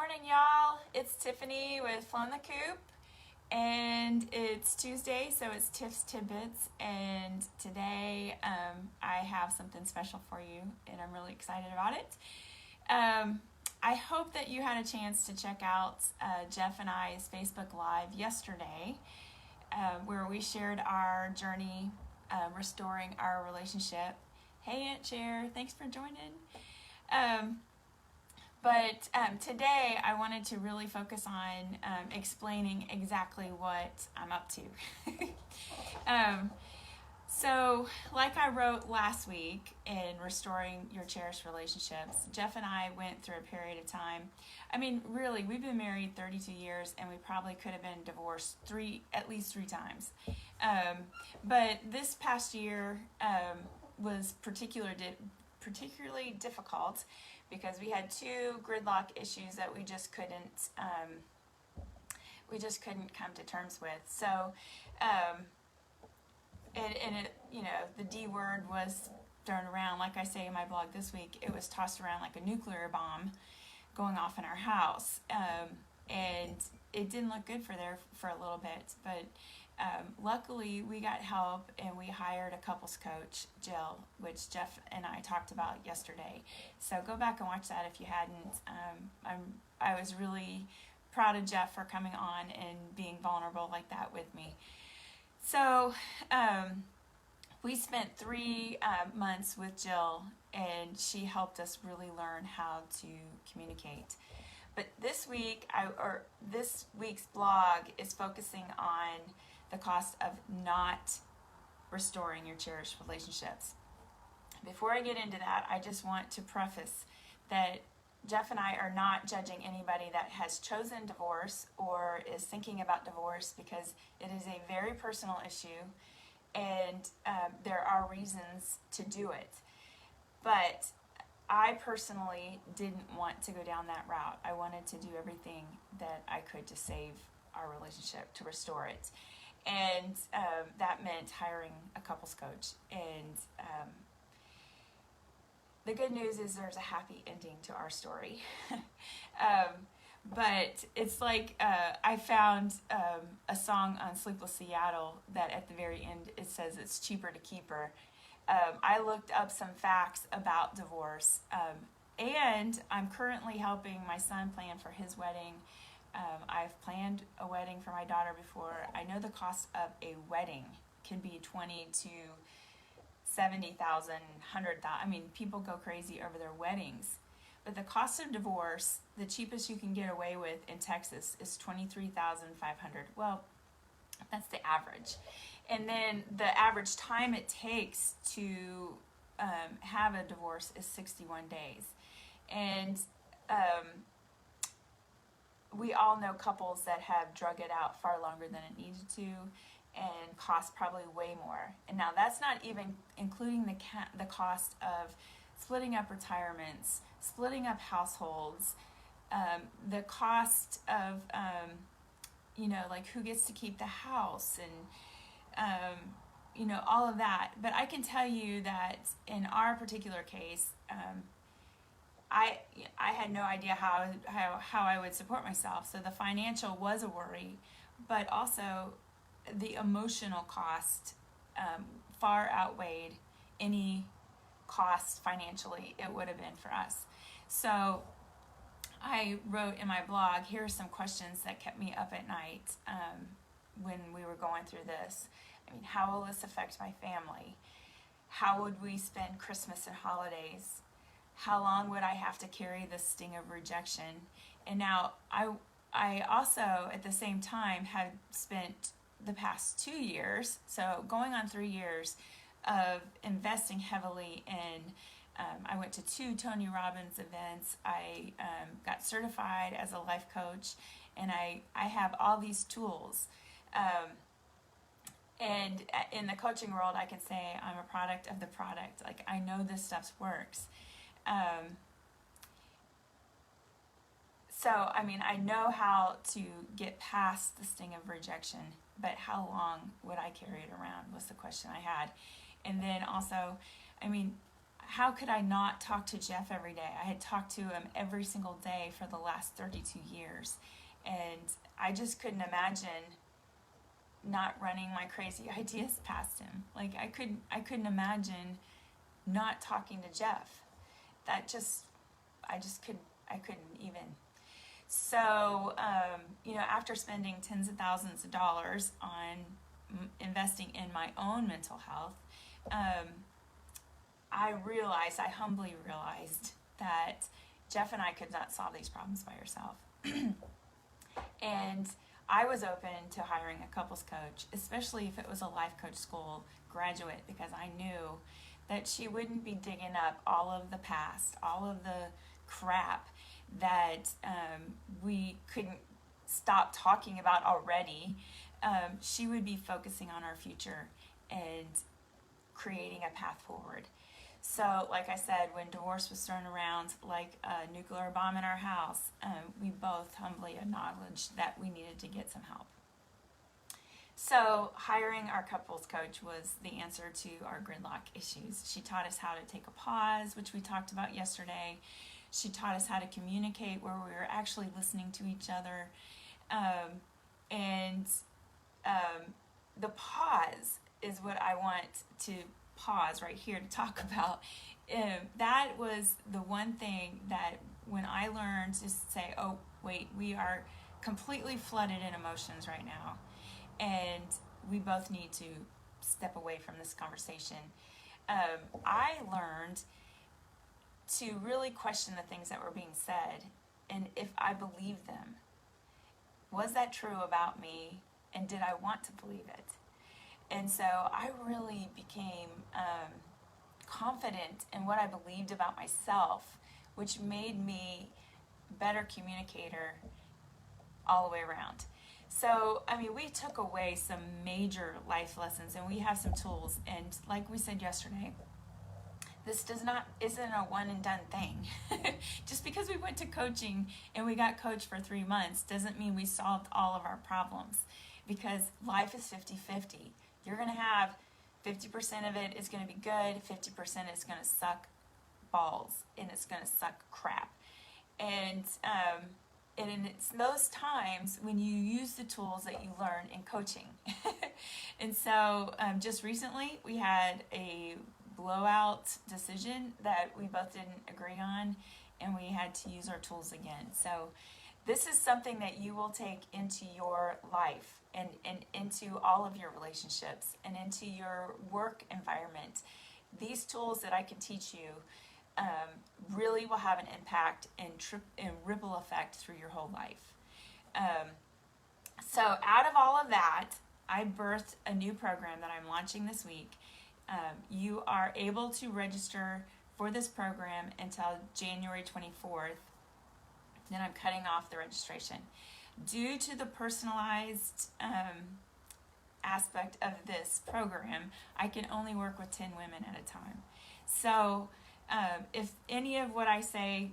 morning, y'all. It's Tiffany with Flown the Coop, and it's Tuesday, so it's Tiff's Tidbits. And today, I have something special for you, and I'm really excited about it. I hope that you had a chance to check out Jeff and I's Facebook Live yesterday, where we shared our journey restoring our relationship. Hey, Aunt Cher, thanks for joining. But today I wanted to really focus on explaining exactly what I'm up to. So like I wrote last week in Restoring Your Cherished Relationships, Jeff and I went through a period of time. I mean, really, we've been married 32 years and we probably could have been divorced at least three times. But this past year was particularly difficult because we had two gridlock issues that we just couldn't come to terms with. So, the D word was thrown around. Like I say in my blog this week, it was tossed around like a nuclear bomb going off in our house, and it didn't look good for a little bit. But luckily, we got help and we hired a couples coach, Jill, which Jeff and I talked about yesterday. So go back and watch that if you hadn't. I was really proud of Jeff for coming on and being vulnerable like that with me. So we spent 3 months with Jill, and she helped us really learn how to communicate. But this week's blog is focusing on the cost of not restoring your cherished relationships. Before I get into that, I just want to preface that Jeff and I are not judging anybody that has chosen divorce or is thinking about divorce, because it is a very personal issue, and there are reasons to do it. But I personally didn't want to go down that route. I wanted to do everything that I could to save our relationship, to restore it. And that meant hiring a couples coach. And the good news is there's a happy ending to our story. But it's like I found a song on Sleepless Seattle that at the very end it says it's cheaper to keep her. I looked up some facts about divorce, and I'm currently helping my son plan for his wedding. I've planned a wedding for my daughter before. I know the cost of a wedding can be $20,000 to $70,000, $100,000. I mean, people go crazy over their weddings. But the cost of divorce, the cheapest you can get away with in Texas, is $23,500. Well, that's the average. And then the average time it takes to have a divorce is 61 days. And we all know couples that have drug it out far longer than it needed to and cost probably way more. And now that's not even including the cost of splitting up retirements, splitting up households, the cost of, like who gets to keep the house and, all of that. But I can tell you that in our particular case, I had no idea how I would support myself. So the financial was a worry, but also the emotional cost far outweighed any cost financially it would have been for us. So I wrote in my blog, here are some questions that kept me up at night when we were going through this. I mean, how will this affect my family? How would we spend Christmas and holidays? How long would I have to carry the sting of rejection? And now I also, at the same time, have spent the past 2 years, so going on 3 years, of investing heavily in, I went to 2 Tony Robbins events. I got certified as a life coach, and I have all these tools. And in the coaching world, I can say I'm a product of the product. Like, I know this stuff works. So, I mean, I know how to get past the sting of rejection, but how long would I carry it around was the question I had. And then also, I mean, how could I not talk to Jeff every day? I had talked to him every single day for the last 32 years. And I just couldn't imagine not running my crazy ideas past him. Like I couldn't imagine not talking to Jeff. I couldn't even. So, after spending tens of thousands of dollars on investing in my own mental health, I humbly realized that Jeff and I could not solve these problems by ourselves. And I was open to hiring a couples coach, especially if it was a life coach school graduate, because I knew that she wouldn't be digging up all of the past, all of the crap that we couldn't stop talking about already. She would be focusing on our future and creating a path forward. So, like I said, when divorce was thrown around like a nuclear bomb in our house, we both humbly acknowledged that we needed to get some help. So, hiring our couples coach was the answer to our gridlock issues. She taught us how to take a pause, which we talked about yesterday. She taught us how to communicate where we were actually listening to each other. The pause is what I want to pause right here to talk about. That was the one thing that when I learned to say, oh, wait, we are completely flooded in emotions right now, and we both need to step away from this conversation. I learned to really question the things that were being said, and if I believed them. Was that true about me, and did I want to believe it? And so I really became confident in what I believed about myself, which made me a better communicator all the way around. So, we took away some major life lessons, and we have some tools. And like we said yesterday, this isn't a one and done thing. Just because we went to coaching and we got coached for 3 months doesn't mean we solved all of our problems, because life is 50-50. You're going to have 50% of it is going to be good, 50% is going to suck balls, and it's going to suck crap. And it's those times when you use the tools that you learn in coaching. And so just recently we had a blowout decision that we both didn't agree on, and we had to use our tools again. So this is something that you will take into your life and into all of your relationships and into your work environment. These tools that I can teach you really will have an impact and ripple effect through your whole life. So out of all of that, I birthed a new program that I'm launching this week. You are able to register for this program until January 24th. Then I'm cutting off the registration. Due to the personalized aspect of this program, I can only work with 10 women at a time. So if any of what I say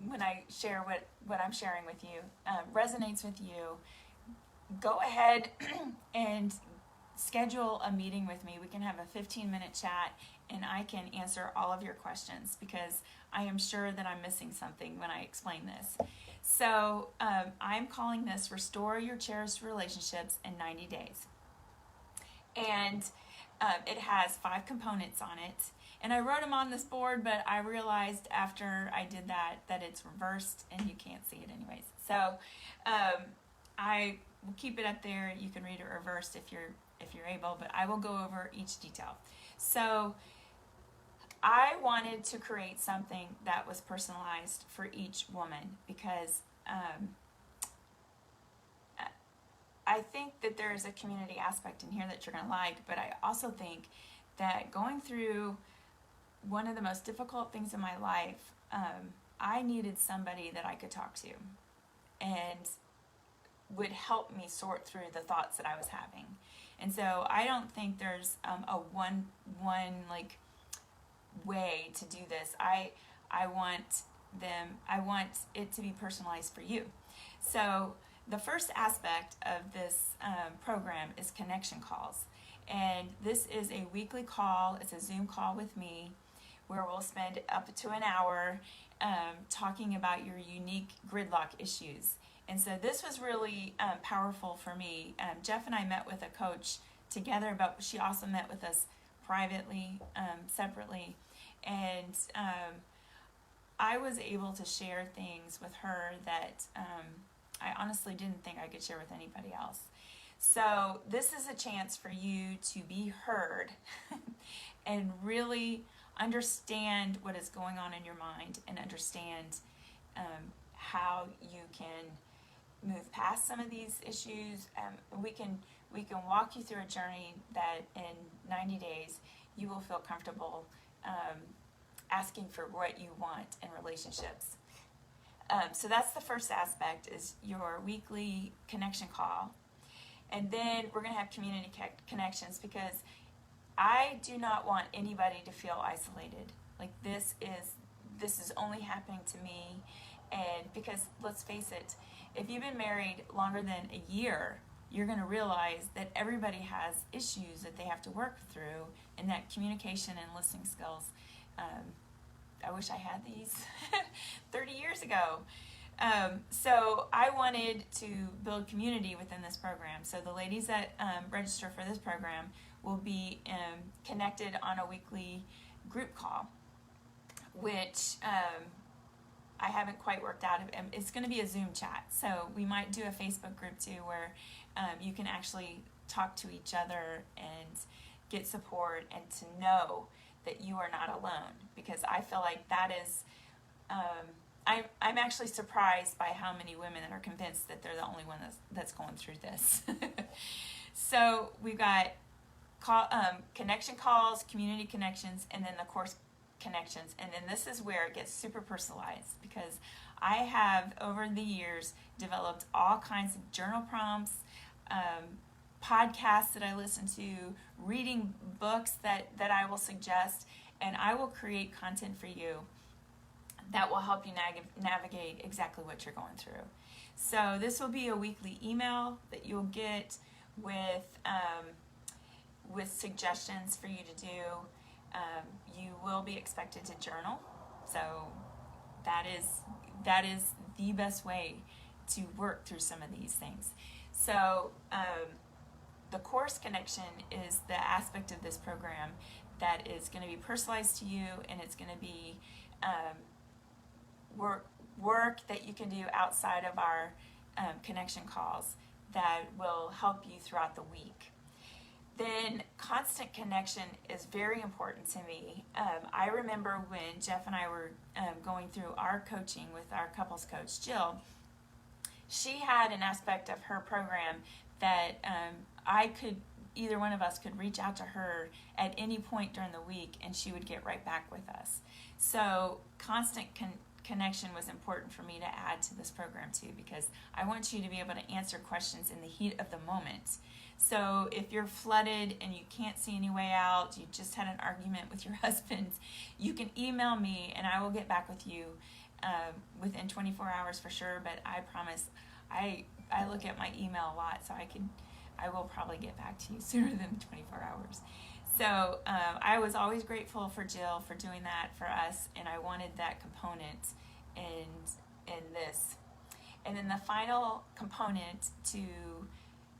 when I share what I'm sharing with you resonates with you, go ahead and schedule a meeting with me. We can have a 15-minute chat, and I can answer all of your questions, because I am sure that I'm missing something when I explain this. So I'm calling this Restore Your Cherished Relationships in 90 days. And it has 5 components on it. And I wrote them on this board, but I realized after I did that it's reversed and you can't see it anyways. So I will keep it up there. You can read it reversed if you're able, but I will go over each detail. So I wanted to create something that was personalized for each woman, because I think that there is a community aspect in here that you're going to like, but I also think that going through one of the most difficult things in my life, I needed somebody that I could talk to and would help me sort through the thoughts that I was having. And so I don't think there's a one like way to do this. I want it to be personalized for you. So the first aspect of this program is connection calls. And this is a weekly call. It's a Zoom call with me where we'll spend up to an hour talking about your unique gridlock issues. And so this was really powerful for me. Jeff and I met with a coach together, but she also met with us privately, separately. And I was able to share things with her that I honestly didn't think I could share with anybody else. So this is a chance for you to be heard and really understand what is going on in your mind and understand how you can move past some of these issues. We can walk you through a journey that in 90 days you will feel comfortable asking for what you want in relationships. So that's the first aspect, is your weekly connection call. And then we're going to have community connections, because I do not want anybody to feel isolated. Like this is only happening to me. And because let's face it, if you've been married longer than a year, you're going to realize that everybody has issues that they have to work through, and that communication and listening skills, I wish I had these 30 years ago. So I wanted to build community within this program. So the ladies that register for this program will be connected on a weekly group call, which I haven't quite worked out. It's going to be a Zoom chat. So we might do a Facebook group too, where you can actually talk to each other and get support, and to know that you are not alone. Because I feel like that is, I'm actually surprised by how many women that are convinced that they're the only one that's going through this. So we've got connection calls, community connections, and then the course connections. And then this is where it gets super personalized, because I have over the years developed all kinds of journal prompts, podcasts that I listen to, reading books that I will suggest, and I will create content for you that will help you navigate exactly what you're going through. So this will be a weekly email that you'll get with suggestions for you to do. You will be expected to journal, so that is the best way to work through some of these things. So the course connection is the aspect of this program that is going to be personalized to you, and it's going to be work that you can do outside of our connection calls that will help you throughout the week. Then constant connection is very important to me. I remember when Jeff and I were going through our coaching with our couples coach, Jill, she had an aspect of her program that either one of us could reach out to her at any point during the week, and she would get right back with us. So constant connection was important for me to add to this program too, because I want you to be able to answer questions in the heat of the moment. So if you're flooded and you can't see any way out, you just had an argument with your husband, you can email me and I will get back with you within 24 hours for sure. But I promise, I look at my email a lot, so I will probably get back to you sooner than 24 hours. So I was always grateful for Jill for doing that for us, and I wanted that component in this. And then the final component to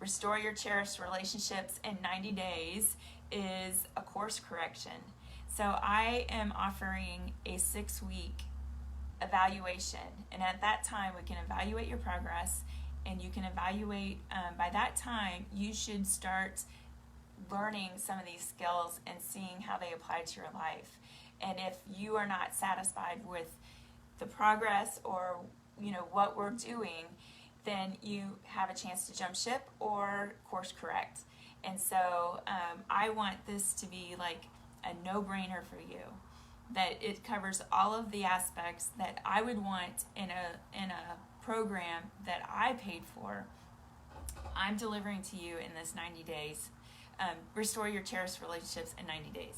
Restore Your Cherished Relationships in 90 days is a course correction. So I am offering a 6-week evaluation, and at that time we can evaluate your progress, and you can evaluate, by that time you should start learning some of these skills and seeing how they apply to your life. And if you are not satisfied with the progress or what we're doing, then you have a chance to jump ship or course correct. And so I want this to be like a no-brainer for you, that it covers all of the aspects that I would want in a program that I paid for. I'm delivering to you in this 90 days. Restore Your Cherished Relationships in 90 days.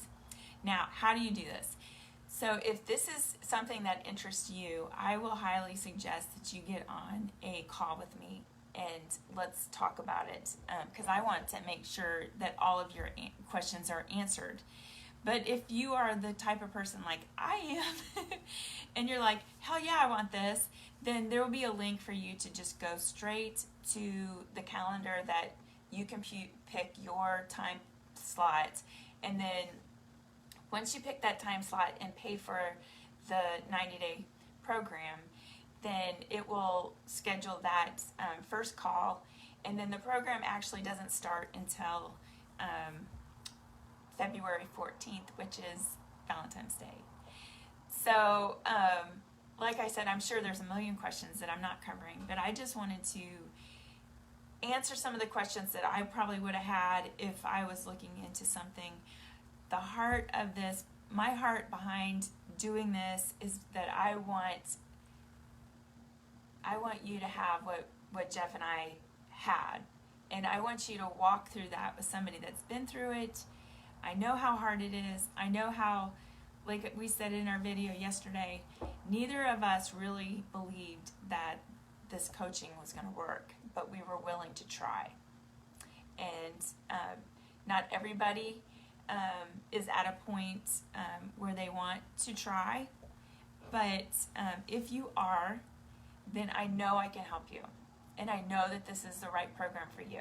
Now, how do you do this? So if this is something that interests you, I will highly suggest that you get on a call with me and let's talk about it, because I want to make sure that all of your questions are answered. But if you are the type of person like I am, and you're like, hell yeah, I want this, then there will be a link for you to just go straight to the calendar that you can pick your time slot. And then once you pick that time slot and pay for the 90-day program, then it will schedule that first call. And then the program actually doesn't start until February 14th, which is Valentine's Day. So, like I said, I'm sure there's a million questions that I'm not covering, but I just wanted to answer some of the questions that I probably would have had if I was looking into something. The heart of this, my heart behind doing this is that I want you to have what Jeff and I had. And I want you to walk through that with somebody that's been through it. I know how hard it is. I know how, like we said in our video yesterday, neither of us really believed that this coaching was going to work, but we were willing to try. And not everybody is at a point where they want to try, but if you are, then I know I can help you, and I know that this is the right program for you.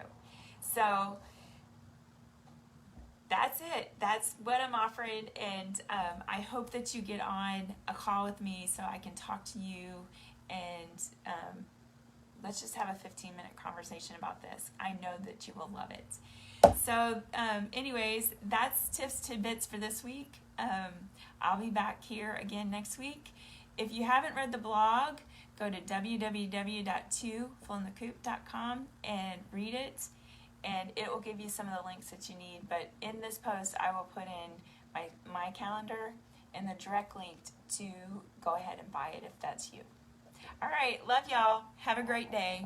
So that's it. That's what I'm offering, and I hope that you get on a call with me so I can talk to you, and let's just have a 15-minute conversation about this. I know that you will love it. So anyways, that's Tips Tidbits for this week. I'll be back here again next week. If you haven't read the blog, go to www.2fullonthecoop.com and read it, and it will give you some of the links that you need. But in this post, I will put in my calendar and the direct link to go ahead and buy it if that's you. All right, love y'all. Have a great day.